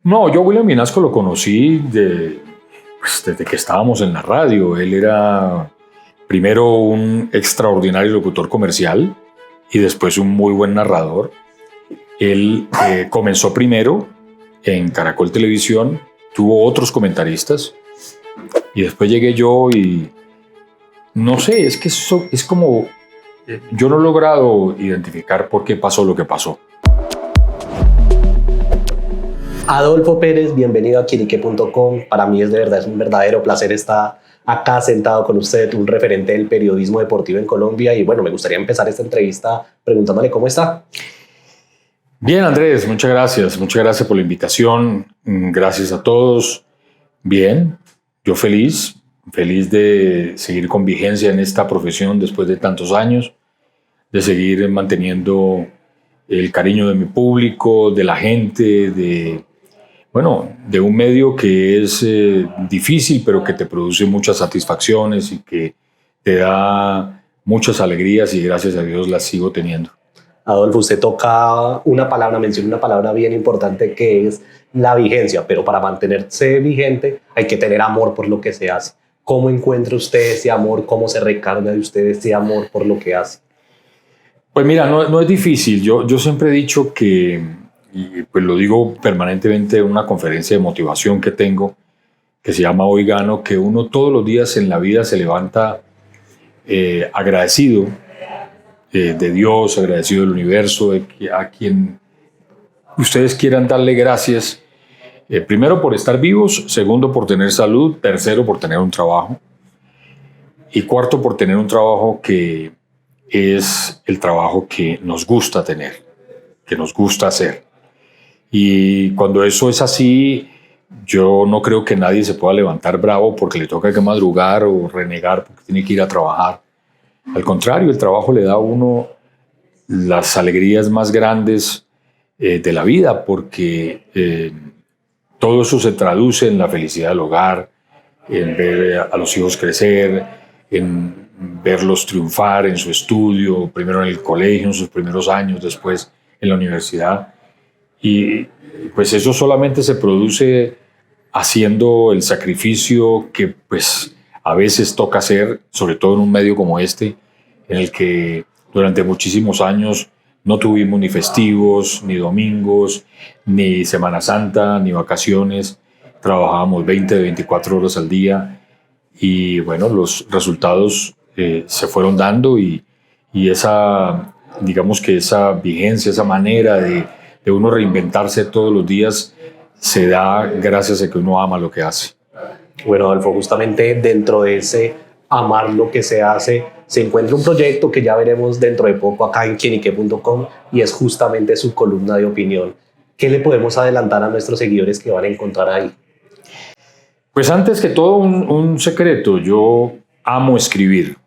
No, yo a William Vinasco lo conocí desde que estábamos en la radio. Él era primero un extraordinario locutor comercial y después un muy buen narrador. Él comenzó primero en Caracol Televisión, tuvo otros comentaristas y después llegué yo y no sé, es que eso es como yo no he logrado identificar por qué pasó lo que pasó. Adolfo Pérez, bienvenido a Quinique.com. Para mí es un verdadero placer estar acá sentado con usted, un referente del periodismo deportivo en Colombia. Y bueno, me gustaría empezar esta entrevista preguntándole cómo está. Bien, Andrés, muchas gracias por la invitación, gracias a todos. Bien, yo feliz de seguir con vigencia en esta profesión después de tantos años, de seguir manteniendo el cariño de mi público, de la gente, de un medio que es difícil, pero que te produce muchas satisfacciones y que te da muchas alegrías y gracias a Dios las sigo teniendo. Adolfo, usted menciona una palabra bien importante que es la vigencia, pero para mantenerse vigente hay que tener amor por lo que se hace. ¿Cómo encuentra usted ese amor? ¿Cómo se recarga de usted ese amor por lo que hace? Pues mira, no es difícil. Yo siempre he dicho que, y pues lo digo permanentemente en una conferencia de motivación que tengo, que se llama Hoy Gano, que uno todos los días en la vida se levanta agradecido de Dios, agradecido del universo, a quien ustedes quieran darle gracias. Primero por estar vivos, segundo por tener salud, tercero por tener un trabajo y cuarto por tener un trabajo que es el trabajo que nos gusta tener, que nos gusta hacer. Y cuando eso es así, yo no creo que nadie se pueda levantar bravo porque le toca que madrugar o renegar porque tiene que ir a trabajar. Al contrario, el trabajo le da a uno las alegrías más grandes de la vida porque todo eso se traduce en la felicidad del hogar, en ver a los hijos crecer, en verlos triunfar en su estudio, primero en el colegio, en sus primeros años, después en la universidad. Y pues eso solamente se produce haciendo el sacrificio que pues a veces toca hacer, sobre todo en un medio como este, en el que durante muchísimos años no tuvimos ni festivos, ni domingos, ni Semana Santa, ni vacaciones. Trabajábamos 20 de 24 horas al día y bueno, los resultados se fueron dando y esa, digamos que esa vigencia, esa manera de uno reinventarse todos los días se da gracias a que uno ama lo que hace. Bueno, Adolfo, justamente dentro de ese amar lo que se hace, se encuentra un proyecto que ya veremos dentro de poco acá en Quinique.com y es justamente su columna de opinión. ¿Qué le podemos adelantar a nuestros seguidores que van a encontrar ahí? Pues antes que todo un secreto, yo amo escribir.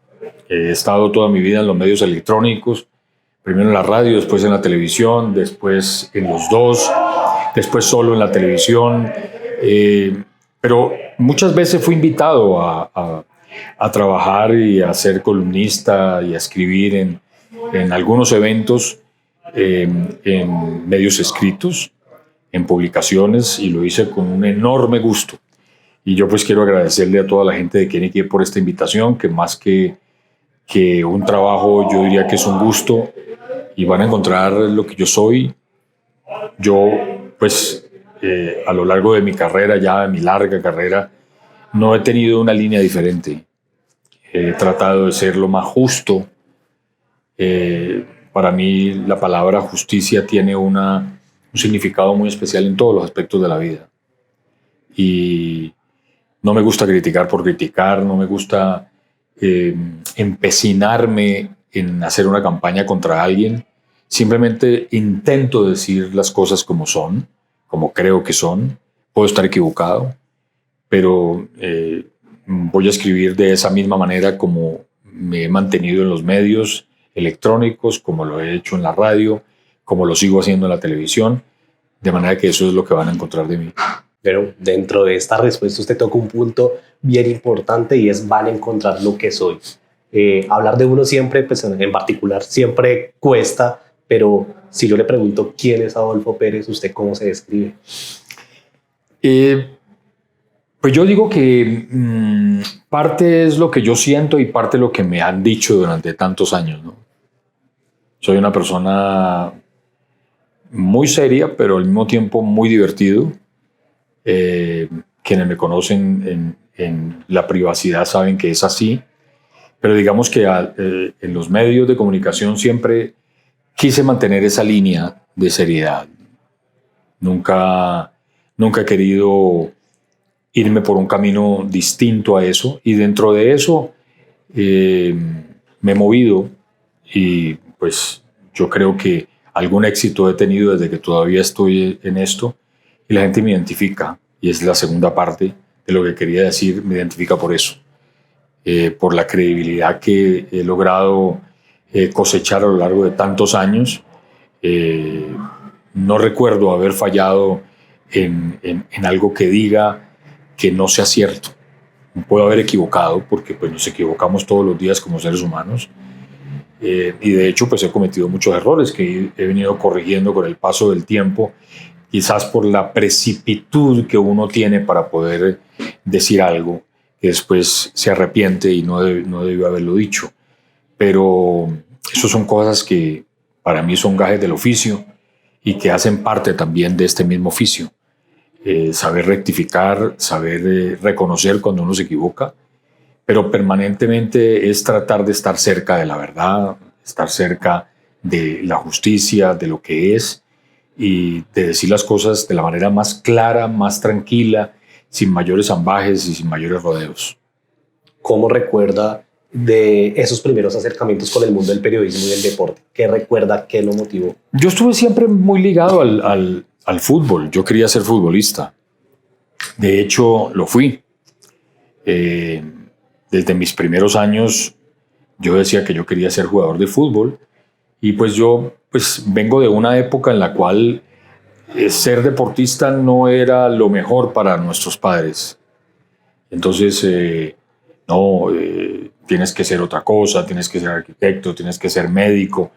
He estado toda mi vida en los medios electrónicos, primero en la radio, después en la televisión, después en los dos, después solo en la televisión, pero muchas veces fui invitado a trabajar y a ser columnista y a escribir en algunos eventos, en medios escritos, en publicaciones, y lo hice con un enorme gusto. Y yo pues quiero agradecerle a toda la gente de Quinique por esta invitación, que más que un trabajo, yo diría que es un gusto, y van a encontrar lo que yo soy. Yo pues a lo largo de mi carrera, ya de mi larga carrera, no he tenido una línea diferente. He tratado de ser lo más justo. Para mí la palabra justicia tiene un significado muy especial en todos los aspectos de la vida. Y no me gusta criticar por criticar, no me gusta empecinarme en hacer una campaña contra alguien. Simplemente intento decir las cosas como son, como creo que son. Puedo estar equivocado, pero voy a escribir de esa misma manera como me he mantenido en los medios electrónicos, como lo he hecho en la radio, como lo sigo haciendo en la televisión, de manera que eso es lo que van a encontrar de mí. Pero dentro de esta respuesta usted toca un punto bien importante y es van a encontrar lo que soy. Hablar de uno siempre, pues en particular, siempre cuesta, pero si yo le pregunto quién es Adolfo Pérez, ¿usted cómo se describe? Pues yo digo que parte es lo que yo siento y parte lo que me han dicho durante tantos años, ¿no? Soy una persona muy seria, pero al mismo tiempo muy divertido. Quienes me conocen en la privacidad saben que es así, pero digamos que en los medios de comunicación siempre quise mantener esa línea de seriedad. Nunca he querido irme por un camino distinto a eso, y dentro de eso me he movido, y pues yo creo que algún éxito he tenido desde que todavía estoy en esto, y la gente me identifica, y es la segunda parte de lo que quería decir, me identifica por eso, por la credibilidad que he logrado cosechar a lo largo de tantos años. No recuerdo haber fallado en algo que diga que no sea cierto. Puedo haber equivocado, porque pues nos equivocamos todos los días como seres humanos, y de hecho pues he cometido muchos errores que he venido corrigiendo con el paso del tiempo, quizás por la precipitud que uno tiene para poder decir algo que después se arrepiente y no debió haberlo dicho. Pero eso son cosas que para mí son gajes del oficio y que hacen parte también de este mismo oficio. Saber rectificar, saber reconocer cuando uno se equivoca, pero permanentemente es tratar de estar cerca de la verdad, estar cerca de la justicia, de lo que es, y de decir las cosas de la manera más clara, más tranquila, sin mayores ambages y sin mayores rodeos. ¿Cómo recuerda de esos primeros acercamientos con el mundo del periodismo y del deporte? ¿Qué recuerda? ¿Qué lo motivó? Yo estuve siempre muy ligado al fútbol. Yo quería ser futbolista. De hecho, lo fui. Desde mis primeros años yo decía que yo quería ser jugador de fútbol, y pues yo vengo de una época en la cual ser deportista no era lo mejor para nuestros padres. Entonces, tienes que ser otra cosa, tienes que ser arquitecto, tienes que ser médico,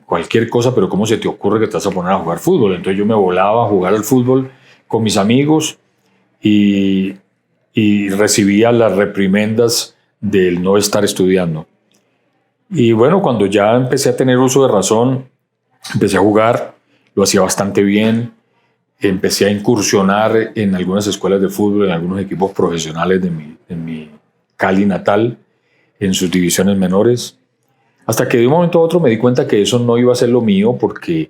cualquier cosa, pero ¿cómo se te ocurre que te vas a poner a jugar fútbol? Entonces yo me volaba a jugar al fútbol con mis amigos, y recibía las reprimendas del no estar estudiando. Y bueno, cuando ya empecé a tener uso de razón, empecé a jugar, lo hacía bastante bien, empecé a incursionar en algunas escuelas de fútbol, en algunos equipos profesionales de mi Cali natal, en sus divisiones menores, hasta que de un momento a otro me di cuenta que eso no iba a ser lo mío, porque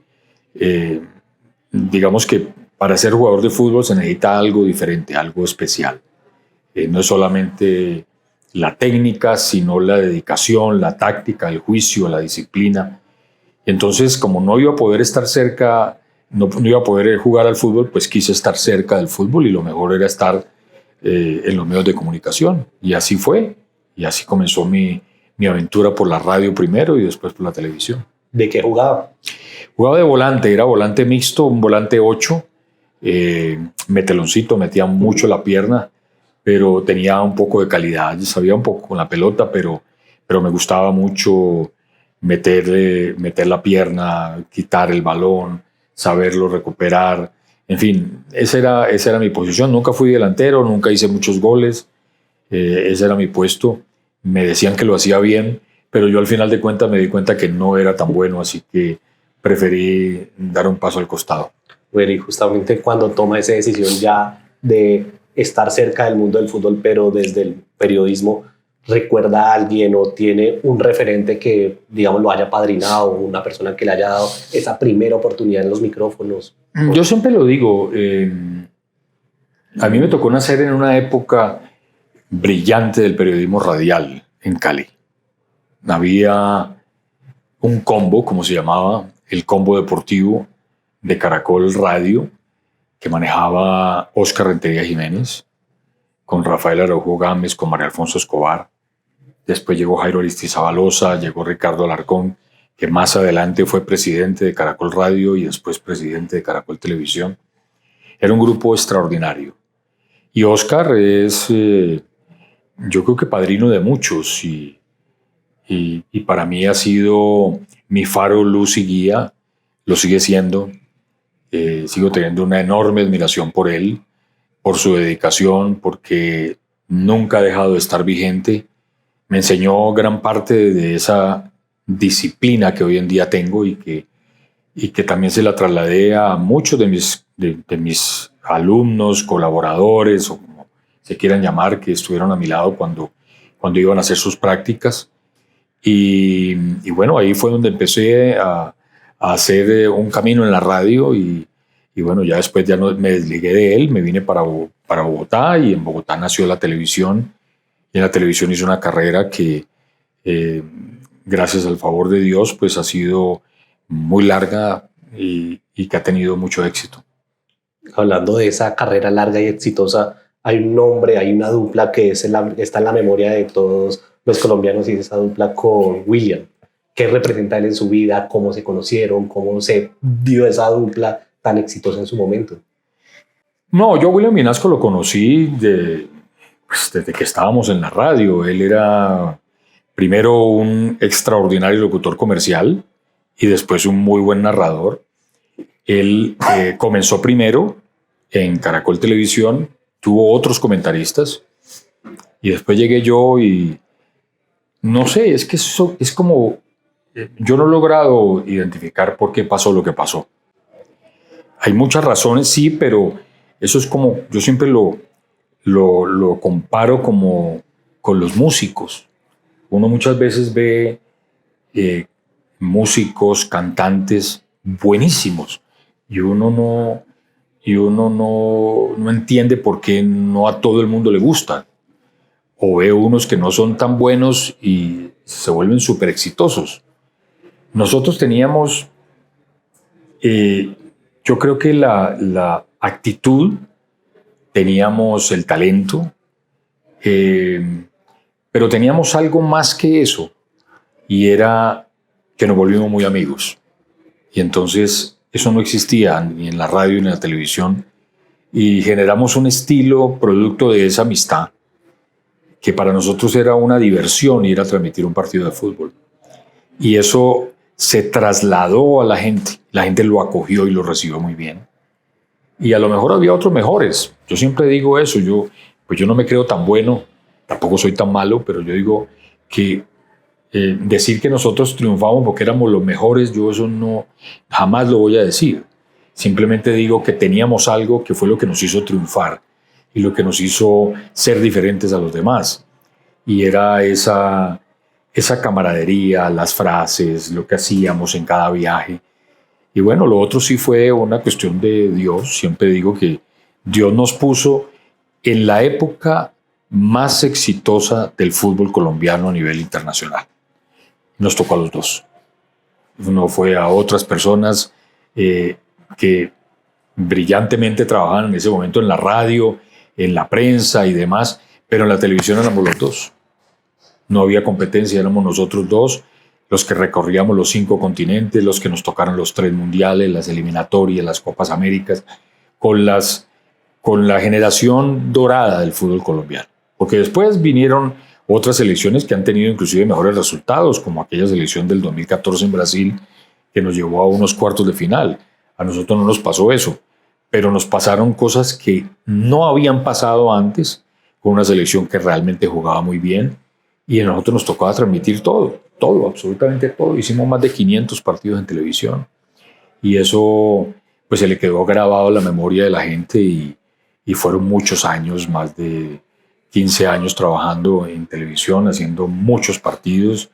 digamos que para ser jugador de fútbol se necesita algo diferente, algo especial. No es solamente la técnica, sino la dedicación, la táctica, el juicio, la disciplina. Entonces, como no iba a poder estar cerca, no iba a poder jugar al fútbol, pues quise estar cerca del fútbol, y lo mejor era estar en los medios de comunicación. Y así fue. Y así comenzó mi aventura por la radio primero y después por la televisión. ¿De qué jugaba? Jugaba de volante, era volante mixto, un volante 8, meteloncito, metía mucho la pierna, pero tenía un poco de calidad, sabía un poco con la pelota, pero me gustaba mucho meter la pierna, quitar el balón, saberlo recuperar. En fin, esa era mi posición. Nunca fui delantero, nunca hice muchos goles, ese era mi puesto. Me decían que lo hacía bien, pero yo al final de cuentas me di cuenta que no era tan bueno, así que preferí dar un paso al costado. Bueno, y justamente cuando toma esa decisión ya de estar cerca del mundo del fútbol, pero desde el periodismo, ¿recuerda a alguien o tiene un referente que, digamos, lo haya padrinado, una persona que le haya dado esa primera oportunidad en los micrófonos? Yo siempre lo digo, a mí me tocó nacer en una época brillante del periodismo radial en Cali. Había un combo, como se llamaba, el combo deportivo de Caracol Radio, que manejaba Óscar Rentería Jiménez, con Rafael Araujo Gámez, con María Alfonso Escobar. Después llegó Jairo Aristizabalosa, llegó Ricardo Alarcón, que más adelante fue presidente de Caracol Radio y después presidente de Caracol Televisión. Era un grupo extraordinario. Y Óscar es, yo creo que padrino de muchos, y para mí ha sido mi faro, luz y guía, lo sigue siendo. Sigo teniendo una enorme admiración por él. por su dedicación, porque nunca ha dejado de estar vigente. Me enseñó gran parte de esa disciplina que hoy en día tengo y que también se la trasladé a muchos de mis alumnos, colaboradores o como se quieran llamar, que estuvieron a mi lado cuando iban a hacer sus prácticas. Y bueno, ahí fue donde empecé a hacer un camino en la radio y bueno, ya después ya no, me desligué de él, me vine para Bogotá y en Bogotá nació la televisión. Y en la televisión hice una carrera que, eh, gracias al favor de Dios, pues ha sido muy larga y que ha tenido mucho éxito. Hablando de esa carrera larga y exitosa, hay un nombre, hay una dupla que está en la memoria de todos los colombianos y es esa dupla con William. ¿Qué representa él en su vida? ¿Cómo se conocieron? ¿Cómo se dio esa dupla tan exitosa en su momento? No, yo a William Vinasco lo conocí pues, desde que estábamos en la radio. Él era primero un extraordinario locutor comercial y después un muy buen narrador. Él comenzó primero en Caracol Televisión, tuvo otros comentaristas y después llegué yo y no sé, es que eso es como, yo no he logrado identificar por qué pasó lo que pasó. Hay muchas razones, sí, pero eso es como, yo siempre lo comparo como con los músicos. Uno muchas veces ve eh, músicos, cantantes buenísimos y uno no entiende por qué no a todo el mundo le gustan. O ve unos que no son tan buenos y se vuelven súper exitosos. Nosotros teníamos, eh, yo creo que la actitud, teníamos el talento, eh, pero teníamos algo más que eso y era que nos volvimos muy amigos. Y entonces eso no existía ni en la radio ni en la televisión y generamos un estilo producto de esa amistad que para nosotros era una diversión ir a transmitir un partido de fútbol. Y eso se trasladó a la gente lo acogió y lo recibió muy bien. Y a lo mejor había otros mejores. Yo siempre digo eso, pues yo no me creo tan bueno, tampoco soy tan malo, pero yo digo que decir que nosotros triunfamos porque éramos los mejores, yo eso no, jamás lo voy a decir. Simplemente digo que teníamos algo que fue lo que nos hizo triunfar y lo que nos hizo ser diferentes a los demás. Y era esa camaradería, las frases, lo que hacíamos en cada viaje. Y bueno, lo otro sí fue una cuestión de Dios. Siempre digo que Dios nos puso en la época más exitosa del fútbol colombiano a nivel internacional. Nos tocó a los dos. No fue a otras personas que brillantemente trabajaban en ese momento en la radio, en la prensa y demás, pero en la televisión éramos los dos. No había competencia, éramos nosotros dos los que recorríamos los 5 continentes, los que nos tocaron los 3 mundiales, las eliminatorias, las Copas Américas, con la generación dorada del fútbol colombiano. Porque después vinieron otras selecciones que han tenido inclusive mejores resultados, como aquella selección del 2014 en Brasil, que nos llevó a unos cuartos de final. A nosotros no nos pasó eso, pero nos pasaron cosas que no habían pasado antes, con una selección que realmente jugaba muy bien, y a nosotros nos tocaba transmitir todo, absolutamente todo. Hicimos más de 500 partidos en televisión, y eso pues se le quedó grabado en la memoria de la gente, y fueron muchos años, más de 15 años trabajando en televisión, haciendo muchos partidos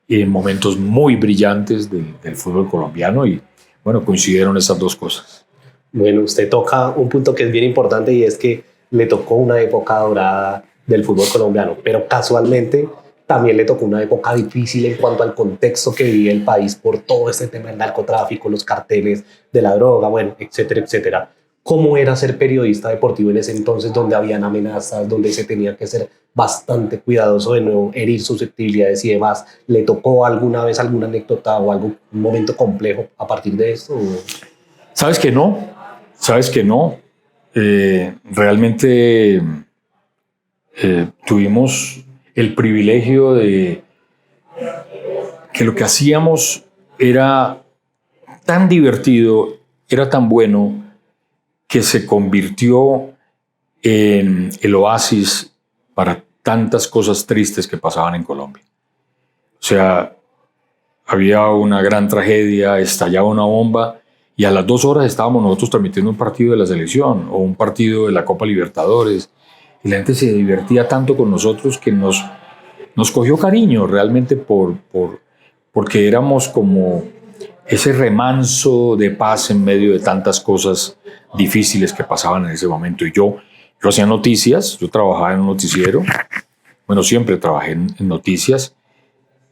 en momentos muy brillantes del fútbol colombiano y bueno, coincidieron esas dos cosas. Bueno, usted toca un punto que es bien importante y es que le tocó una época dorada del fútbol colombiano, pero casualmente también le tocó una época difícil en cuanto al contexto que vivía el país por todo este tema del narcotráfico, los carteles de la droga, bueno, etcétera, etcétera. ¿Cómo era ser periodista deportivo en ese entonces donde habían amenazas, donde se tenía que ser bastante cuidadoso de no herir susceptibilidades y demás? ¿Le tocó alguna vez alguna anécdota o algún momento complejo a partir de esto? ¿Sabes que no? ¿Sabes que no? Realmente tuvimos el privilegio de que lo que hacíamos era tan divertido, era tan bueno, que se convirtió en el oasis para tantas cosas tristes que pasaban en Colombia. O sea, había una gran tragedia, estallaba una bomba y a las 2 horas estábamos nosotros transmitiendo un partido de la selección o un partido de la Copa Libertadores y la gente se divertía tanto con nosotros que nos cogió cariño realmente porque éramos como ese remanso de paz en medio de tantas cosas difíciles que pasaban en ese momento. Y yo hacía noticias, yo trabajaba en un noticiero, bueno, siempre trabajé en noticias,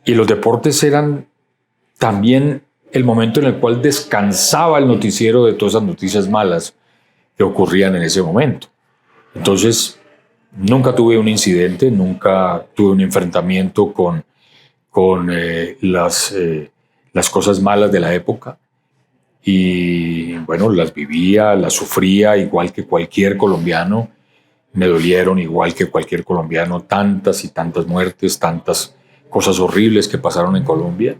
y los deportes eran también el momento en el cual descansaba el noticiero de todas esas noticias malas que ocurrían en ese momento. Entonces, nunca tuve un incidente, nunca tuve un enfrentamiento con las cosas malas de la época. Y bueno, las vivía, las sufría igual que cualquier colombiano. Me dolieron igual que cualquier colombiano tantas y tantas muertes, tantas cosas horribles que pasaron en Colombia.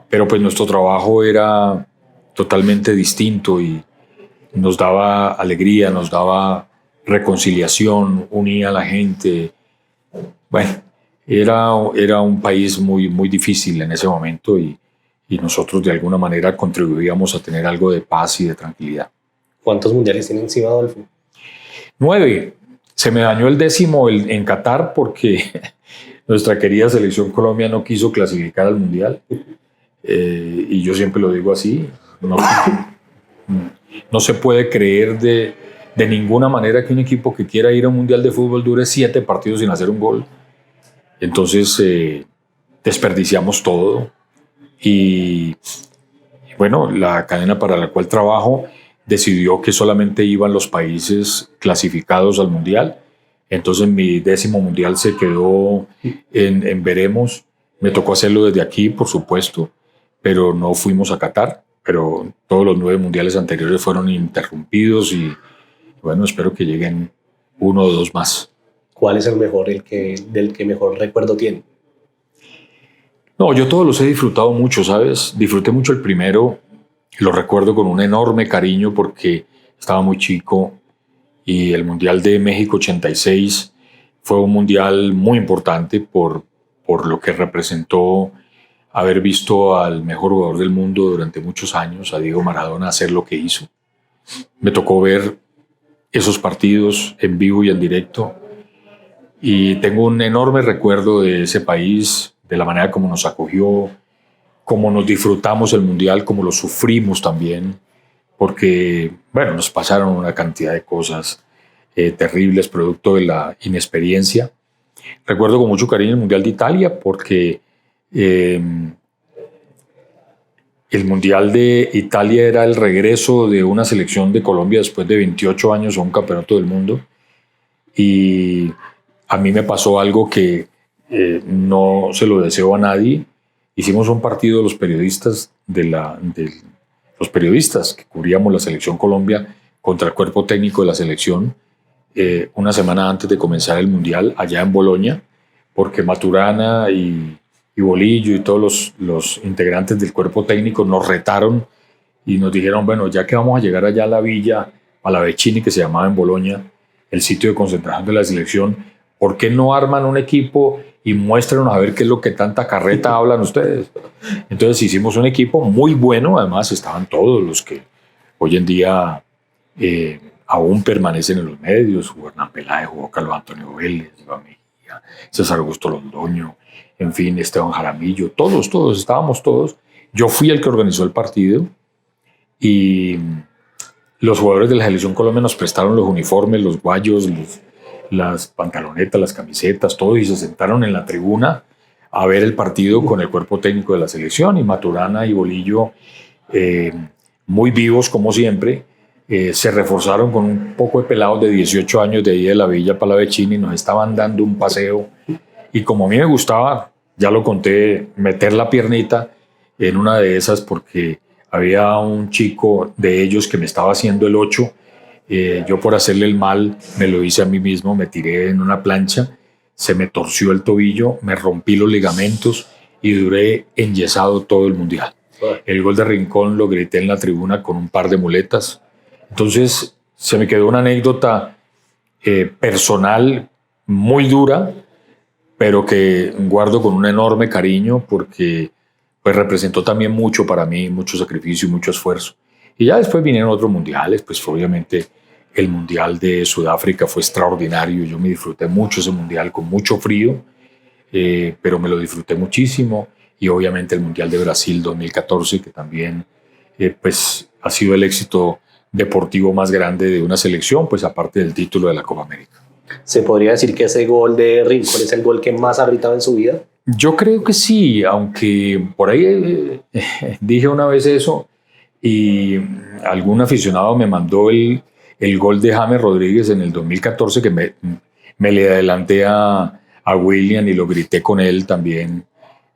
Pero pues nuestro trabajo era totalmente distinto y nos daba alegría, nos daba reconciliación, unía a la gente. Bueno, era un país muy, muy difícil en ese momento y nosotros de alguna manera contribuíamos a tener algo de paz y de tranquilidad. ¿Cuántos mundiales tiene encima, Adolfo? 9. Se me dañó el 10º en Qatar porque nuestra querida selección Colombia no quiso clasificar al mundial. Y yo siempre lo digo así. No se puede creer de ninguna manera que un equipo que quiera ir a un mundial de fútbol dure 7 partidos sin hacer un gol. Entonces desperdiciamos todo. Y bueno, la cadena para la cual trabajo decidió que solamente iban los países clasificados al mundial. Entonces mi 10º mundial se quedó en veremos. Me tocó hacerlo desde aquí, por supuesto, pero no fuimos a Qatar. Pero todos los 9 mundiales anteriores fueron interrumpidos y bueno, espero que lleguen 1 o 2 más. ¿Cuál es el mejor, del que mejor recuerdo tiene? No, yo todos los he disfrutado mucho, ¿sabes? Disfruté mucho el primero, lo recuerdo con un enorme cariño porque estaba muy chico y el Mundial de México 86 fue un mundial muy importante por lo que representó haber visto al mejor jugador del mundo durante muchos años, a Diego Maradona, hacer lo que hizo. Me tocó ver esos partidos en vivo y en directo y tengo un enorme recuerdo de ese país, de la manera como nos acogió, cómo nos disfrutamos el mundial, cómo lo sufrimos también, porque, bueno, nos pasaron una cantidad de cosas terribles producto de la inexperiencia. Recuerdo con mucho cariño el Mundial de Italia porque el Mundial de Italia era el regreso de una selección de Colombia después de 28 años a un campeonato del mundo y a mí me pasó algo que no se lo deseo a nadie. Hicimos un partido de los periodistas los periodistas que cubríamos la selección Colombia contra el cuerpo técnico de la selección una semana antes de comenzar el mundial allá en Bolonia, porque Maturana y Bolillo y todos los integrantes del cuerpo técnico nos retaron y nos dijeron, bueno, ya que vamos a llegar allá a la villa Palavecini, que se llamaba en Bolonia, el sitio de concentración de la selección, ¿por qué no arman un equipo y muéstrenos a ver qué es lo que tanta carreta hablan ustedes? Entonces hicimos un equipo muy bueno, además estaban todos los que hoy en día aún permanecen en los medios, jugó Hernán Peláez, jugó Carlos Antonio Vélez, Iván Mejía, César Augusto Londoño, en fin, Esteban Jaramillo, todos, estábamos todos. Yo fui el que organizó el partido y los jugadores de la selección Colombia nos prestaron los uniformes, los guayos, las pantalonetas, las camisetas, todo, y se sentaron en la tribuna a ver el partido con el cuerpo técnico de la selección y Maturana y Bolillo, muy vivos como siempre, se reforzaron con un poco de pelados de 18 años de ahí de la Villa Palavecini y nos estaban dando un paseo y como a mí me gustaba, ya lo conté, meter la piernita en una de esas porque había un chico de ellos que me estaba haciendo el 8. Yo por hacerle el mal me lo hice a mí mismo, me tiré en una plancha, se me torció el tobillo, me rompí los ligamentos y duré enyesado todo el mundial. El gol de Rincón lo grité en la tribuna con un par de muletas. Entonces se me quedó una anécdota personal muy dura, pero que guardo con un enorme cariño porque pues representó también mucho para mí, mucho sacrificio y mucho esfuerzo. Y ya después vinieron otros mundiales, pues obviamente el mundial de Sudáfrica fue extraordinario, yo me disfruté mucho ese mundial con mucho frío, pero me lo disfruté muchísimo, y obviamente el mundial de Brasil 2014, que también pues ha sido el éxito deportivo más grande de una selección, pues aparte del título de la Copa América. ¿Se podría decir que ese gol de Rincón es el gol que más ha gritado en su vida? Yo creo que sí, aunque por ahí dije una vez eso y algún aficionado me mandó el gol de James Rodríguez en el 2014, que me le adelanté a William y lo grité con él también,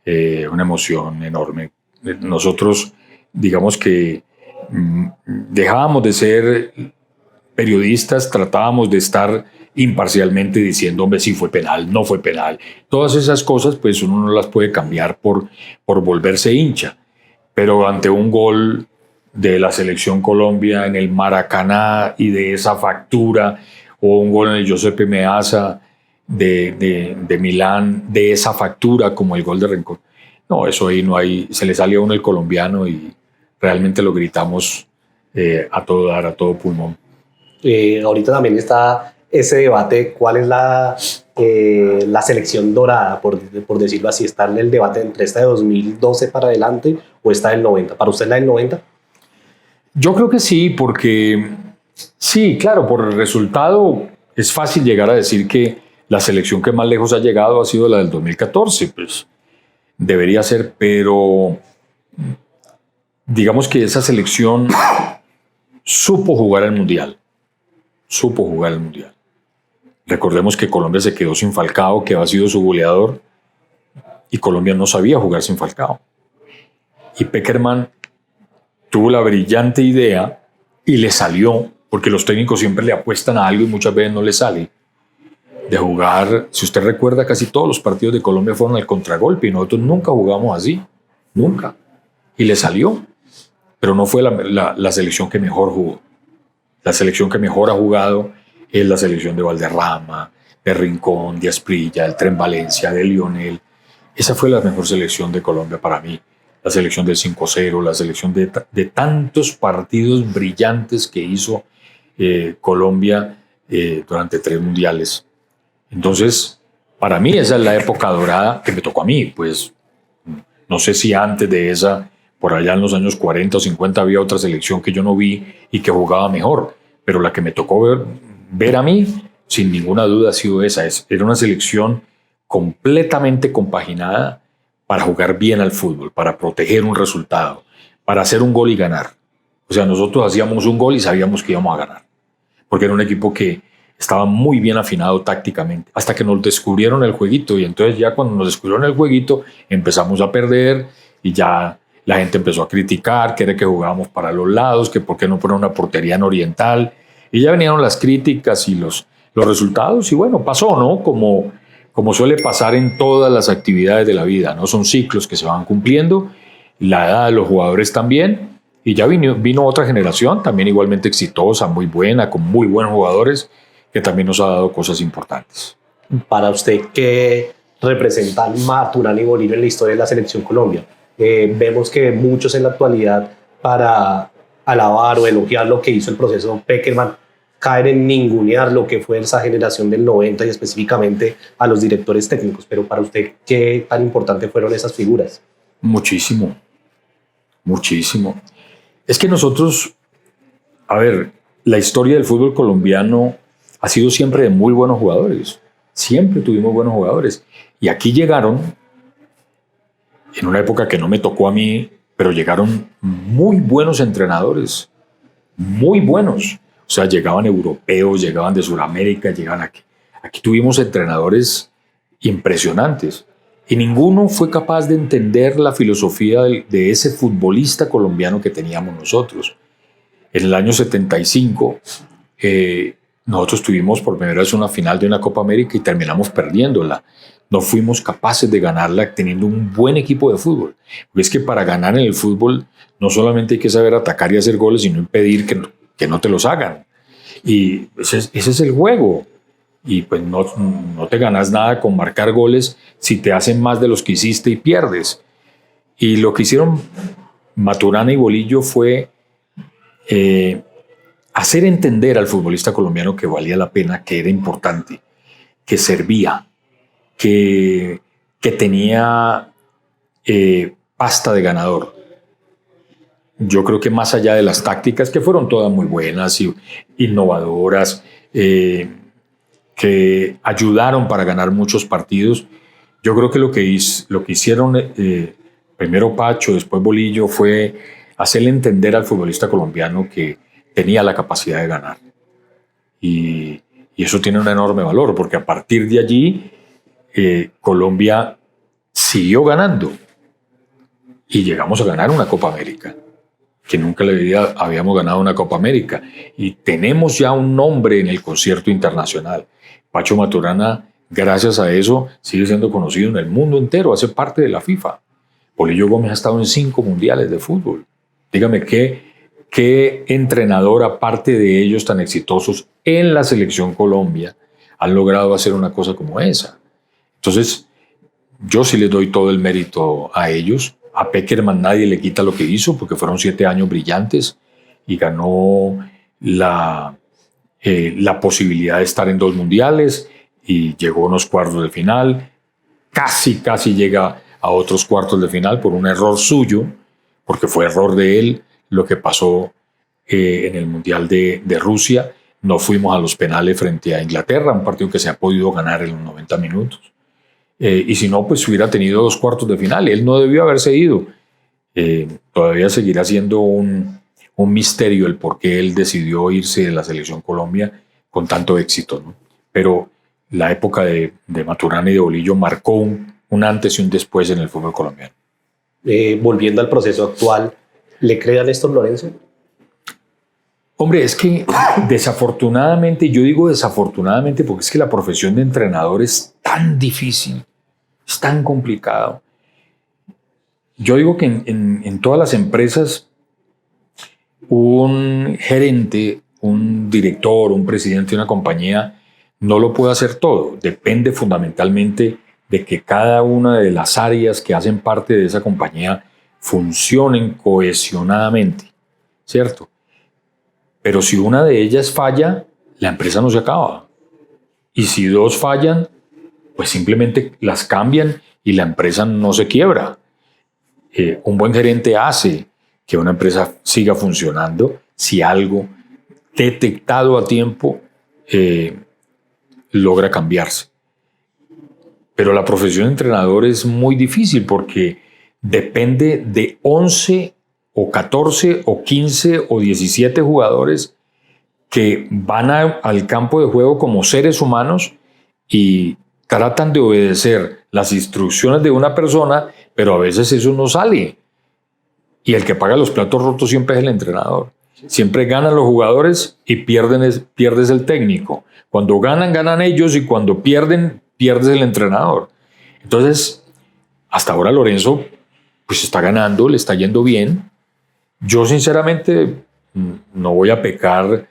una emoción enorme. Nosotros, digamos que dejábamos de ser periodistas, tratábamos de estar imparcialmente diciendo, hombre, sí fue penal, no fue penal. Todas esas cosas, pues uno no las puede cambiar por volverse hincha. Pero ante un gol de la selección Colombia en el Maracaná y de esa factura, o un gol en el Giuseppe Meazza de Milán, de esa factura como el gol de Rincón, no, eso ahí no hay, se le sale a uno el colombiano y realmente lo gritamos a todo dar, a todo pulmón. Ahorita también está ese debate, ¿cuál es la selección dorada, por decirlo así? ¿Está en el debate entre esta de 2012 para adelante o esta del 90? ¿Para usted la del 90? Yo creo que sí, porque sí, claro, por el resultado es fácil llegar a decir que la selección que más lejos ha llegado ha sido la del 2014, pues debería ser, pero digamos que esa selección supo jugar el Mundial. Recordemos que Colombia se quedó sin Falcao, que había sido su goleador, y Colombia no sabía jugar sin Falcao. Y Pekerman tuvo la brillante idea y le salió, porque los técnicos siempre le apuestan a algo y muchas veces no le sale, de jugar. Si usted recuerda, casi todos los partidos de Colombia fueron al contragolpe y nosotros nunca jugamos así, nunca. Y le salió, pero no fue la selección que mejor jugó. La selección que mejor ha jugado es la selección de Valderrama, de Rincón, de Asprilla, del Tren Valencia, de Lionel. Esa fue la mejor selección de Colombia para mí. La selección del 5-0, la selección de tantos partidos brillantes que hizo Colombia durante 3 mundiales. Entonces, para mí esa es la época dorada que me tocó a mí. Pues no sé si antes de esa, por allá en los años 40 o 50, había otra selección que yo no vi y que jugaba mejor, pero la que me tocó ver a mí, sin ninguna duda ha sido esa. Era una selección completamente compaginada para jugar bien al fútbol, para proteger un resultado, para hacer un gol y ganar. O sea, nosotros hacíamos un gol y sabíamos que íbamos a ganar, porque era un equipo que estaba muy bien afinado tácticamente, hasta que nos descubrieron el jueguito, y entonces ya cuando nos descubrieron el jueguito empezamos a perder y ya la gente empezó a criticar, que era que jugábamos para los lados, que por qué no poner una portería en oriental, y ya venían las críticas y los resultados, y bueno, pasó, ¿no? Como suele pasar en todas las actividades de la vida, ¿no? Son ciclos que se van cumpliendo, la edad de los jugadores también, y ya vino otra generación también igualmente exitosa, muy buena, con muy buenos jugadores, que también nos ha dado cosas importantes. Para usted, ¿qué representan Maturana y Bolillo en la historia de la selección Colombia? Vemos que muchos en la actualidad, para alabar o elogiar lo que hizo el proceso Pekerman, caen en ningunear lo que fue esa generación del 90 y específicamente a los directores técnicos. Pero para usted, ¿qué tan importante fueron esas figuras? Muchísimo, muchísimo. Es que nosotros, a ver, la historia del fútbol colombiano ha sido siempre de muy buenos jugadores. Siempre tuvimos buenos jugadores. Y aquí llegaron, en una época que no me tocó a mí, pero llegaron muy buenos entrenadores. Muy buenos. O sea, llegaban europeos, llegaban de Sudamérica, llegaban aquí. Aquí tuvimos entrenadores impresionantes. Y ninguno fue capaz de entender la filosofía de ese futbolista colombiano que teníamos nosotros. En el año 75, nosotros tuvimos por primera vez una final de una Copa América y terminamos perdiéndola. No fuimos capaces de ganarla teniendo un buen equipo de fútbol. Porque es que para ganar en el fútbol no solamente hay que saber atacar y hacer goles, sino impedir que no te los hagan. Y ese es el juego. Y pues no te ganas nada con marcar goles si te hacen más de los que hiciste y pierdes. Y lo que hicieron Maturana y Bolillo fue hacer entender al futbolista colombiano que valía la pena, que era importante, que servía, que tenía pasta de ganador. Yo creo que más allá de las tácticas, que fueron todas muy buenas y innovadoras, que ayudaron para ganar muchos partidos, yo creo que lo que hicieron primero Pacho, después Bolillo, fue hacerle entender al futbolista colombiano que tenía la capacidad de ganar. Y eso tiene un enorme valor, porque a partir de allí Colombia siguió ganando y llegamos a ganar una Copa América, que nunca habíamos ganado una Copa América, y tenemos ya un nombre en el concierto internacional. Pacho Maturana, gracias a eso, sigue siendo conocido en el mundo entero, hace parte de la FIFA. Bolillo Gómez ha estado en 5 mundiales de fútbol. Dígame qué entrenador, aparte de ellos tan exitosos en la selección Colombia, han logrado hacer una cosa como esa. Entonces, yo sí les doy todo el mérito a ellos. A Pekerman nadie le quita lo que hizo, porque fueron 7 años brillantes y ganó la posibilidad de estar en 2 mundiales y llegó a unos cuartos de final. Casi llega a otros cuartos de final por un error suyo, porque fue error de él lo que pasó en el Mundial de Rusia. No fuimos a los penales frente a Inglaterra, un partido que se ha podido ganar en los 90 minutos. Y si no, pues hubiera tenido 2 cuartos de final. Él no debió haberse ido. Todavía seguirá siendo un misterio el por qué él decidió irse de la selección Colombia con tanto éxito, ¿no? Pero la época de Maturana y de Bolillo marcó un antes y un después en el fútbol colombiano. Volviendo al proceso actual, ¿le cree a Néstor Lorenzo? Hombre, es que desafortunadamente, yo digo desafortunadamente porque es que la profesión de entrenador es tan difícil, es tan complicado. Yo digo que en todas las empresas un gerente, un director, un presidente de una compañía no lo puede hacer todo. Depende fundamentalmente de que cada una de las áreas que hacen parte de esa compañía funcionen cohesionadamente, ¿cierto? Pero si una de ellas falla, la empresa no se acaba. Y si 2 fallan, pues simplemente las cambian y la empresa no se quiebra. Un buen gerente hace que una empresa siga funcionando si algo detectado a tiempo logra cambiarse. Pero la profesión de entrenador es muy difícil porque depende de 11 o 14 o 15 o 17 jugadores que van al campo de juego como seres humanos y tratan de obedecer las instrucciones de una persona, pero a veces eso no sale. Y el que paga los platos rotos siempre es el entrenador. Siempre ganan los jugadores y pierdes el técnico. Cuando ganan ellos, y cuando pierdes el entrenador. Entonces, hasta ahora Lorenzo pues está ganando, le está yendo bien. Yo sinceramente no voy a pecar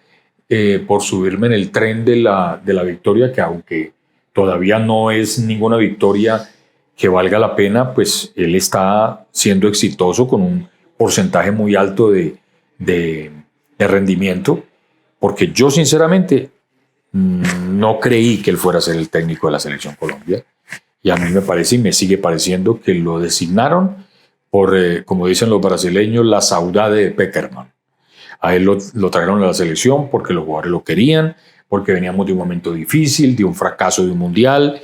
por subirme en el tren de la victoria, que aunque todavía no es ninguna victoria que valga la pena, pues él está siendo exitoso con un porcentaje muy alto de rendimiento, porque yo sinceramente no creí que él fuera a ser el técnico de la Selección Colombia, y a mí me parece y me sigue pareciendo que lo designaron por, como dicen los brasileños, la saudade de Pekerman. A él lo trajeron a la selección porque los jugadores lo querían, porque veníamos de un momento difícil, de un fracaso de un mundial,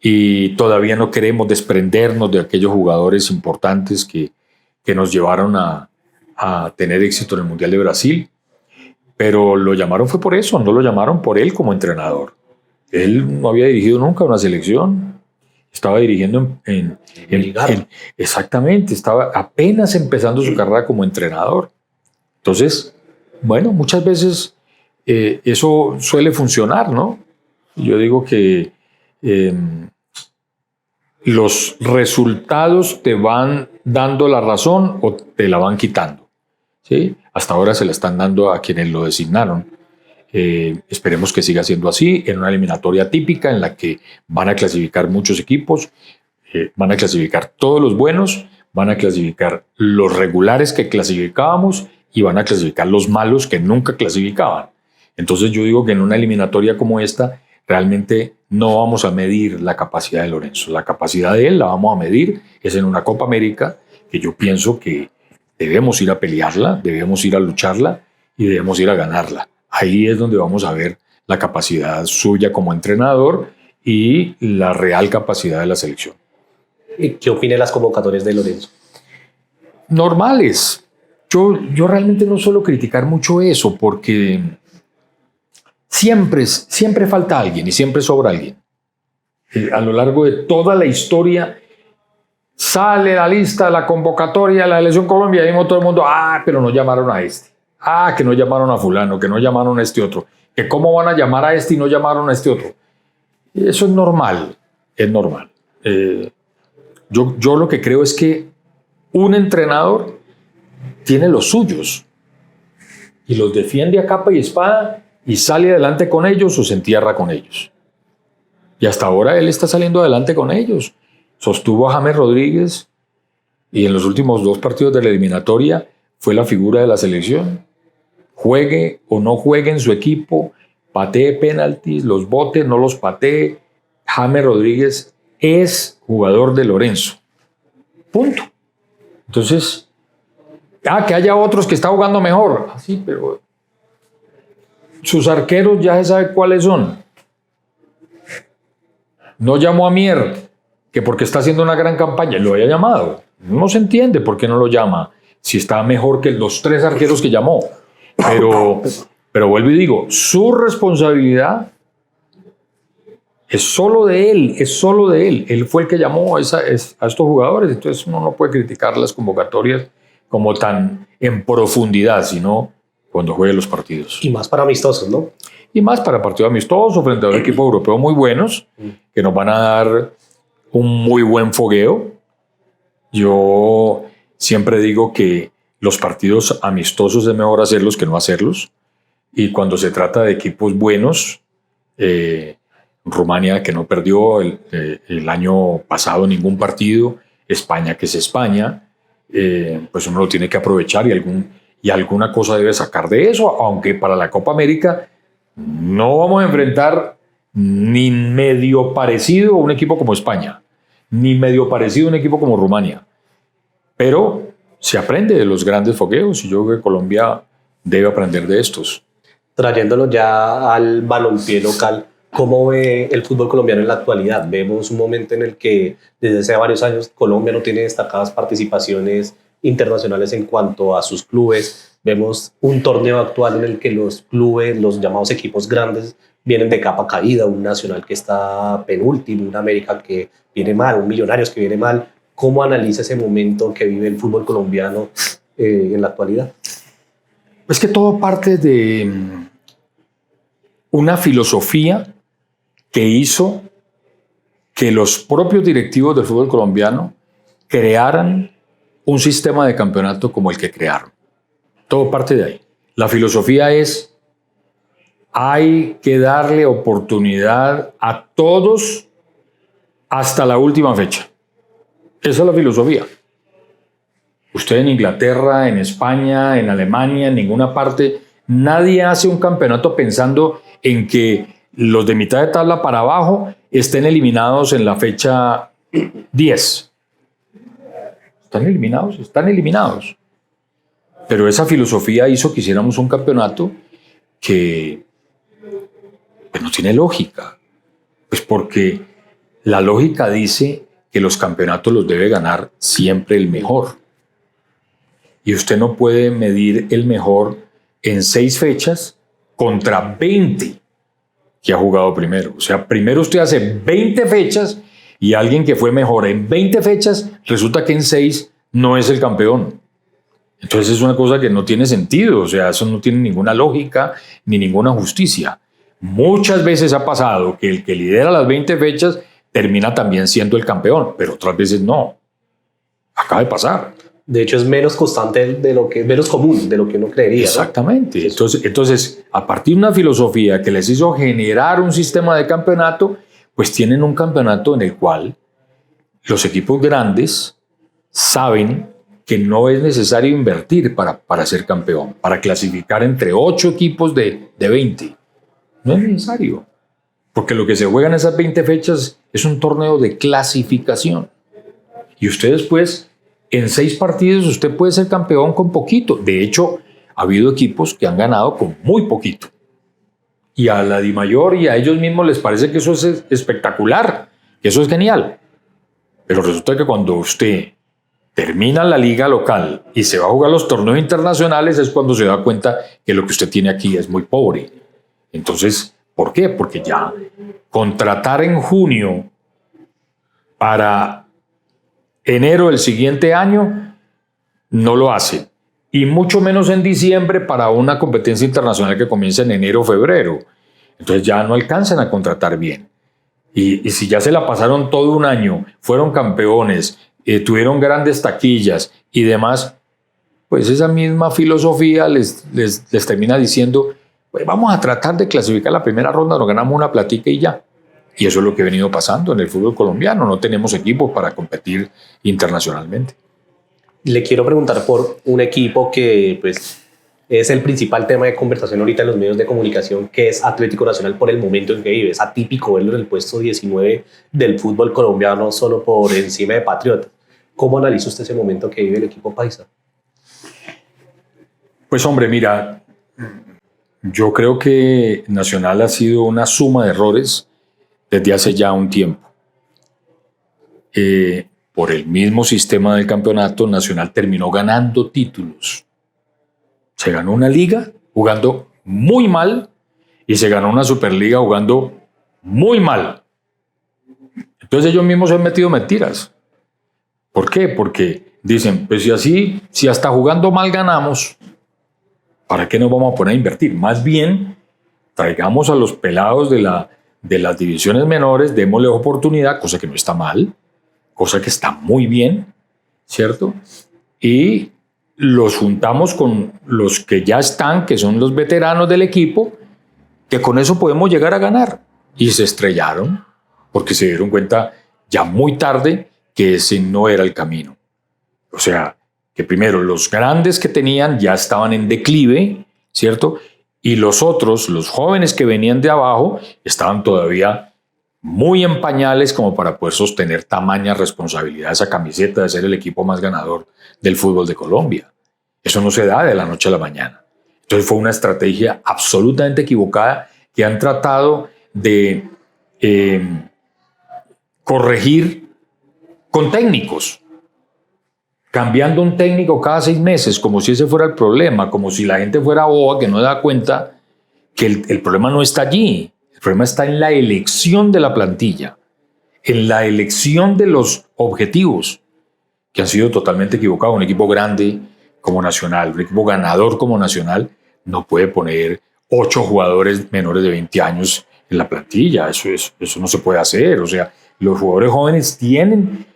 y todavía no queremos desprendernos de aquellos jugadores importantes que nos llevaron a tener éxito en el Mundial de Brasil. Pero lo llamaron fue por eso, no lo llamaron por él como entrenador. Él no había dirigido nunca una selección. Estaba dirigiendo exactamente, estaba apenas empezando su carrera como entrenador. Entonces, bueno, muchas veces eso suele funcionar, ¿no? Yo digo que los resultados te van dando la razón o te la van quitando, ¿sí? Hasta ahora se la están dando a quienes lo designaron. Esperemos que siga siendo así, en una eliminatoria típica en la que van a clasificar muchos equipos, van a clasificar todos los buenos, van a clasificar los regulares que clasificábamos y van a clasificar los malos que nunca clasificaban. Entonces yo digo que en una eliminatoria como esta realmente no vamos a medir la capacidad de Lorenzo. La capacidad de él la vamos a medir es en una Copa América, que yo pienso que debemos ir a pelearla, debemos ir a lucharla y debemos ir a ganarla. Ahí es donde vamos a ver la capacidad suya como entrenador y la real capacidad de la selección. ¿Qué opina de las convocatorias de Lorenzo? Normales. Yo realmente no suelo criticar mucho eso porque siempre falta alguien y siempre sobra alguien. A lo largo de toda la historia sale la lista, la convocatoria de la Selección Colombia y ahí todo el mundo, pero no llamaron a este. Que no llamaron a fulano, que no llamaron a este otro. Que cómo van a llamar a este y no llamaron a este otro. Eso es normal, es normal. Yo lo que creo es que un entrenador tiene los suyos y los defiende a capa y espada y sale adelante con ellos o se entierra con ellos. Y hasta ahora él está saliendo adelante con ellos. Sostuvo a James Rodríguez y en los últimos 2 partidos de la eliminatoria fue la figura de la selección. Juegue o no juegue en su equipo, patee penaltis, los bote, no los patee. James Rodríguez es jugador de Lorenzo. Punto. Entonces, que haya otros que están jugando mejor. Sí, pero sus arqueros ya se sabe cuáles son. No llamó a Mier, que porque está haciendo una gran campaña, lo haya llamado. No se entiende por qué no lo llama, si está mejor que los 3 arqueros que llamó. Pero vuelvo y digo, su responsabilidad es solo de él, es solo de él. Él fue el que llamó a estos jugadores, entonces uno no puede criticar las convocatorias como tan en profundidad, sino cuando juegue los partidos. Y más para amistosos, ¿no? Y más para partidos amistosos frente a un equipo europeo muy buenos, que nos van a dar un muy buen fogueo. Yo siempre digo que los partidos amistosos es mejor hacerlos que no hacerlos. Y cuando se trata de equipos buenos, Rumania, que no perdió el año pasado ningún partido, España, que es España, pues uno lo tiene que aprovechar y alguna cosa debe sacar de eso, aunque para la Copa América no vamos a enfrentar ni medio parecido a un equipo como España, ni medio parecido a un equipo como Rumania. Pero se aprende de los grandes fogueos y yo creo que Colombia debe aprender de estos. Trayéndolo ya al balompié local, ¿cómo ve el fútbol colombiano en la actualidad? Vemos un momento en el que desde hace varios años Colombia no tiene destacadas participaciones internacionales en cuanto a sus clubes. Vemos un torneo actual en el que los clubes, los llamados equipos grandes, vienen de capa caída, un Nacional que está penúltimo, un América que viene mal, un Millonarios que viene mal. ¿Cómo analiza ese momento que vive el fútbol colombiano en la actualidad? Es que todo parte de una filosofía que hizo que los propios directivos del fútbol colombiano crearan un sistema de campeonato como el que crearon. Todo parte de ahí. La filosofía es: hay que darle oportunidad a todos hasta la última fecha. Esa es la filosofía. Usted en Inglaterra, en España, en Alemania, en ninguna parte, nadie hace un campeonato pensando en que los de mitad de tabla para abajo estén eliminados en la fecha 10. Están eliminados. Pero esa filosofía hizo que hiciéramos un campeonato que pues, no tiene lógica. Pues porque la lógica dice que los campeonatos los debe ganar siempre el mejor. Y usted no puede medir el mejor en 6 fechas contra 20 que ha jugado primero. O sea, primero usted hace 20 fechas y alguien que fue mejor en 20 fechas resulta que en 6 no es el campeón. Entonces es una cosa que no tiene sentido. O sea, eso no tiene ninguna lógica ni ninguna justicia. Muchas veces ha pasado que el que lidera las 20 fechas termina también siendo el campeón, pero otras veces no. Acaba de pasar. De hecho, es menos constante de lo que, menos común de lo que uno creería. Exactamente. ¿No? Entonces, a partir de una filosofía que les hizo generar un sistema de campeonato, pues tienen un campeonato en el cual los equipos grandes saben que no es necesario invertir para ser campeón, para clasificar entre 8 equipos de 20. No es necesario, porque lo que se juega en esas 20 fechas es un torneo de clasificación. Y usted después, en 6 partidos, usted puede ser campeón con poquito. De hecho, ha habido equipos que han ganado con muy poquito. Y a la DIMAYOR y a ellos mismos les parece que eso es espectacular, que eso es genial. Pero resulta que cuando usted termina la liga local y se va a jugar los torneos internacionales es cuando se da cuenta que lo que usted tiene aquí es muy pobre. Entonces, ¿por qué? Porque ya contratar en junio para enero del siguiente año no lo hace. Y mucho menos en diciembre para una competencia internacional que comienza en enero o febrero. Entonces ya no alcanzan a contratar bien. Y si ya se la pasaron todo un año, fueron campeones, tuvieron grandes taquillas y demás, pues esa misma filosofía les termina diciendo, pues vamos a tratar de clasificar la primera ronda, nos ganamos una platica y ya. Y eso es lo que ha venido pasando en el fútbol colombiano. No tenemos equipos para competir internacionalmente. Le quiero preguntar por un equipo que pues, es el principal tema de conversación ahorita en los medios de comunicación, que es Atlético Nacional por el momento en que vive. Es atípico verlo en el puesto 19 del fútbol colombiano solo por encima de Patriotas. ¿Cómo analiza usted ese momento que vive el equipo paisa? Pues hombre, mira, yo creo que Nacional ha sido una suma de errores desde hace ya un tiempo. Por el mismo sistema del campeonato, Nacional terminó ganando títulos. Se ganó una liga jugando muy mal y se ganó una Superliga jugando muy mal. Entonces ellos mismos se han metido mentiras. ¿Por qué? Porque dicen, pues si hasta jugando mal ganamos, ¿para qué nos vamos a poner a invertir? Más bien, traigamos a los pelados de las divisiones menores, démosle oportunidad, cosa que no está mal, cosa que está muy bien, ¿cierto? Y los juntamos con los que ya están, que son los veteranos del equipo, que con eso podemos llegar a ganar. Y se estrellaron, porque se dieron cuenta ya muy tarde que ese no era el camino. O sea, que primero los grandes que tenían ya estaban en declive, ¿cierto? Y los otros, los jóvenes que venían de abajo, estaban todavía muy en pañales como para poder sostener tamaña responsabilidad, esa camiseta de ser el equipo más ganador del fútbol de Colombia. Eso no se da de la noche a la mañana. Entonces fue una estrategia absolutamente equivocada que han tratado de corregir con técnicos, cambiando un técnico cada 6 meses, como si ese fuera el problema, como si la gente fuera boba que no se da cuenta que el problema no está allí. El problema está en la elección de la plantilla, en la elección de los objetivos, que han sido totalmente equivocados. Un equipo grande como Nacional, un equipo ganador como Nacional, no puede poner 8 jugadores menores de 20 años en la plantilla. Eso no se puede hacer. O sea, los jugadores jóvenes tienen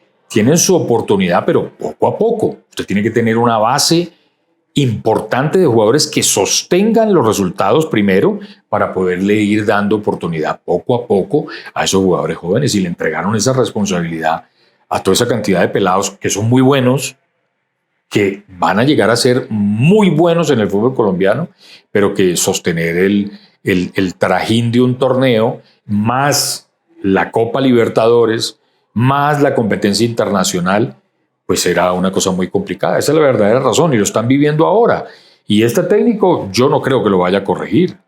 su oportunidad, pero poco a poco. Usted tiene que tener una base importante de jugadores que sostengan los resultados primero para poderle ir dando oportunidad poco a poco a esos jugadores jóvenes, y le entregaron esa responsabilidad a toda esa cantidad de pelados que son muy buenos, que van a llegar a ser muy buenos en el fútbol colombiano, pero que sostener el trajín de un torneo, más la Copa Libertadores, más la competencia internacional, pues será una cosa muy complicada. Esa es la verdadera razón y lo están viviendo ahora. Y este técnico yo no creo que lo vaya a corregir.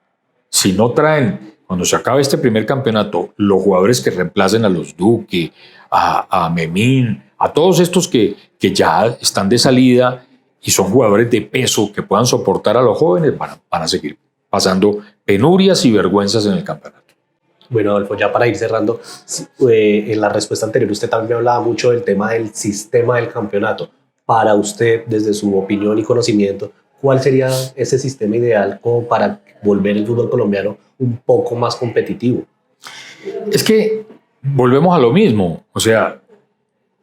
Si no traen, cuando se acabe este primer campeonato, los jugadores que reemplacen a los Duque, a Memín, a todos estos que ya están de salida y son jugadores de peso que puedan soportar a los jóvenes, van a seguir pasando penurias y vergüenzas en el campeonato. Bueno, Adolfo, ya para ir cerrando, en la respuesta anterior usted también me hablaba mucho del tema del sistema del campeonato. Para usted, desde su opinión y conocimiento, ¿cuál sería ese sistema ideal como para volver el fútbol colombiano un poco más competitivo? Es que volvemos a lo mismo. O sea,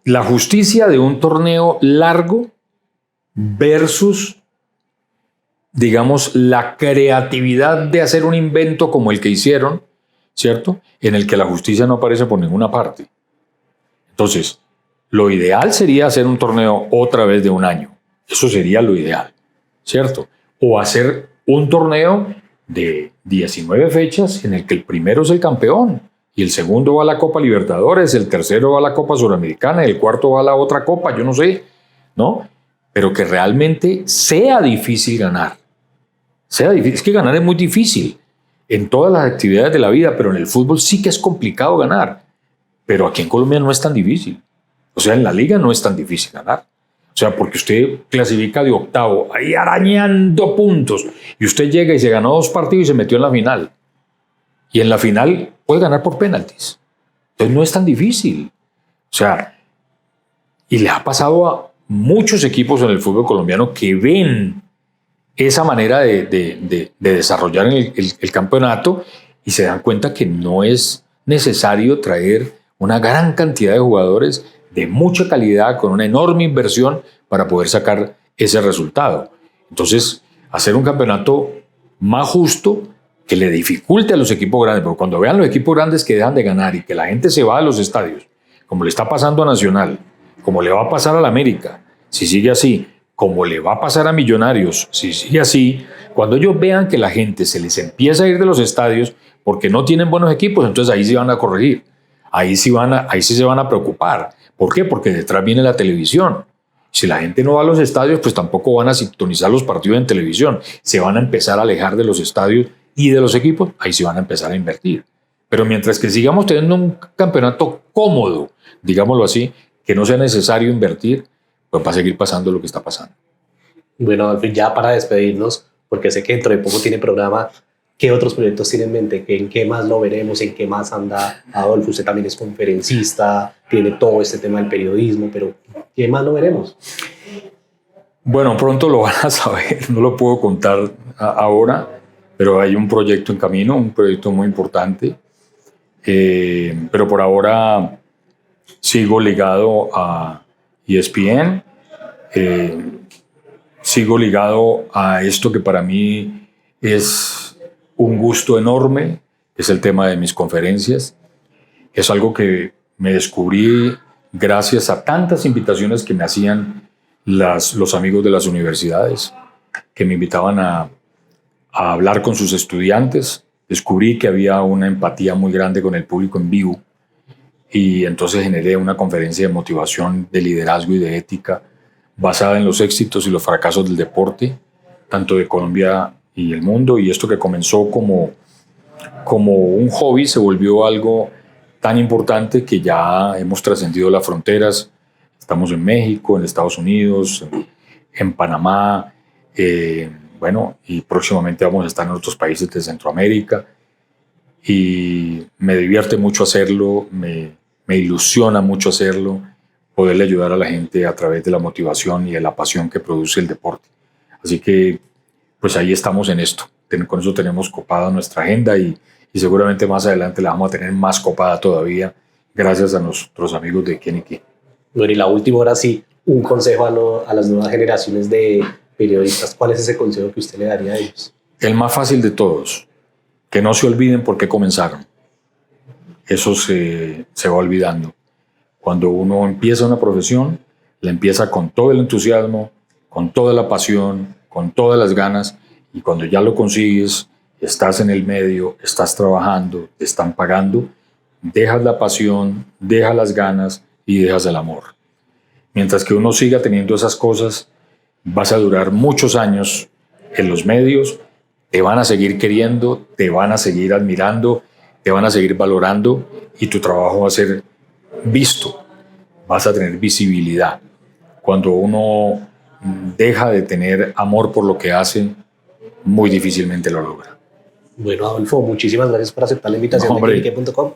la justicia de un torneo largo versus, digamos, la creatividad de hacer un invento como el que hicieron, ¿cierto? En el que la justicia no aparece por ninguna parte. Entonces, lo ideal sería hacer un torneo otra vez de un año. Eso sería lo ideal, ¿cierto? O hacer un torneo de 19 fechas en el que el primero es el campeón y el segundo va a la Copa Libertadores, el tercero va a la Copa Suramericana y el cuarto va a la otra Copa, yo no sé, ¿no? Pero que realmente sea difícil ganar. Sea difícil. Es que ganar es muy difícil en todas las actividades de la vida, pero en el fútbol sí que es complicado ganar. Pero aquí en Colombia no es tan difícil. O sea, en la liga no es tan difícil ganar. O sea, porque usted clasifica de octavo, ahí arañando puntos, y usted llega y se ganó 2 partidos y se metió en la final. Y en la final puede ganar por penaltis. Entonces no es tan difícil. O sea, y le ha pasado a muchos equipos en el fútbol colombiano que ven esa manera de desarrollar el campeonato y se dan cuenta que no es necesario traer una gran cantidad de jugadores de mucha calidad con una enorme inversión para poder sacar ese resultado. Entonces, hacer un campeonato más justo que le dificulte a los equipos grandes, porque cuando vean los equipos grandes que dejan de ganar y que la gente se va a los estadios, como le está pasando a Nacional, como le va a pasar a la América, si sigue así, como le va a pasar a Millonarios, si sigue así, cuando ellos vean que la gente se les empieza a ir de los estadios porque no tienen buenos equipos, entonces ahí sí van a corregir, ahí sí se van a preocupar. ¿Por qué? Porque detrás viene la televisión. Si la gente no va a los estadios, pues tampoco van a sintonizar los partidos en televisión. Se van a empezar a alejar de los estadios y de los equipos, ahí sí van a empezar a invertir. Pero mientras que sigamos teniendo un campeonato cómodo, digámoslo así, que no sea necesario invertir, pues va a seguir pasando lo que está pasando. Bueno, ya para despedirnos, porque sé que dentro de poco tiene programa, ¿qué otros proyectos tiene en mente? ¿En qué más lo veremos? ¿En qué más anda Adolfo? Usted también es conferencista, tiene todo este tema del periodismo, pero ¿qué más lo veremos? Bueno, pronto lo van a saber, no lo puedo contar ahora, pero hay un proyecto en camino, un proyecto muy importante, pero por ahora sigo ligado a ESPN, sigo ligado a esto que para mí es un gusto enorme, que es el tema de mis conferencias. Es algo que me descubrí gracias a tantas invitaciones que me hacían los amigos de las universidades, que me invitaban a hablar con sus estudiantes. Descubrí que había una empatía muy grande con el público en vivo y entonces generé una conferencia de motivación, de liderazgo y de ética basada en los éxitos y los fracasos del deporte, tanto de Colombia y el mundo, y esto que comenzó como un hobby se volvió algo tan importante que ya hemos trascendido las fronteras. Estamos en México, en Estados Unidos, en Panamá, bueno, y próximamente vamos a estar en otros países de Centroamérica, y me divierte mucho hacerlo, me ilusiona mucho hacerlo, poderle ayudar a la gente a través de la motivación y de la pasión que produce el deporte. Así que pues ahí estamos en esto. Con eso tenemos copada nuestra agenda y seguramente más adelante la vamos a tener más copada todavía gracias a nuestros amigos de Quién y Qué. Bueno, y la última, ahora sí, un consejo a las nuevas generaciones de periodistas. ¿Cuál es ese consejo que usted le daría a ellos? El más fácil de todos, que no se olviden por qué comenzaron. Eso se va olvidando. Cuando uno empieza una profesión, la empieza con todo el entusiasmo, con toda la pasión, con todas las ganas, y cuando ya lo consigues, estás en el medio, estás trabajando, te están pagando, dejas la pasión, dejas las ganas y dejas el amor. Mientras que uno siga teniendo esas cosas, vas a durar muchos años en los medios, te van a seguir queriendo, te van a seguir admirando, te van a seguir valorando y tu trabajo va a ser visto, vas a tener visibilidad. Cuando uno deja de tener amor por lo que hace, muy difícilmente lo logra. Bueno, Adolfo, muchísimas gracias por aceptar la invitación de Quinique.com.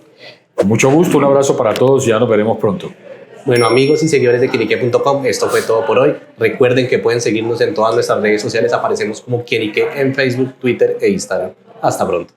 Con mucho gusto, un abrazo para todos y ya nos veremos pronto. Bueno, amigos y seguidores de Quinique.com, esto fue todo por hoy. Recuerden que pueden seguirnos en todas nuestras redes sociales, aparecemos como Quinique en Facebook, Twitter e Instagram. Hasta pronto.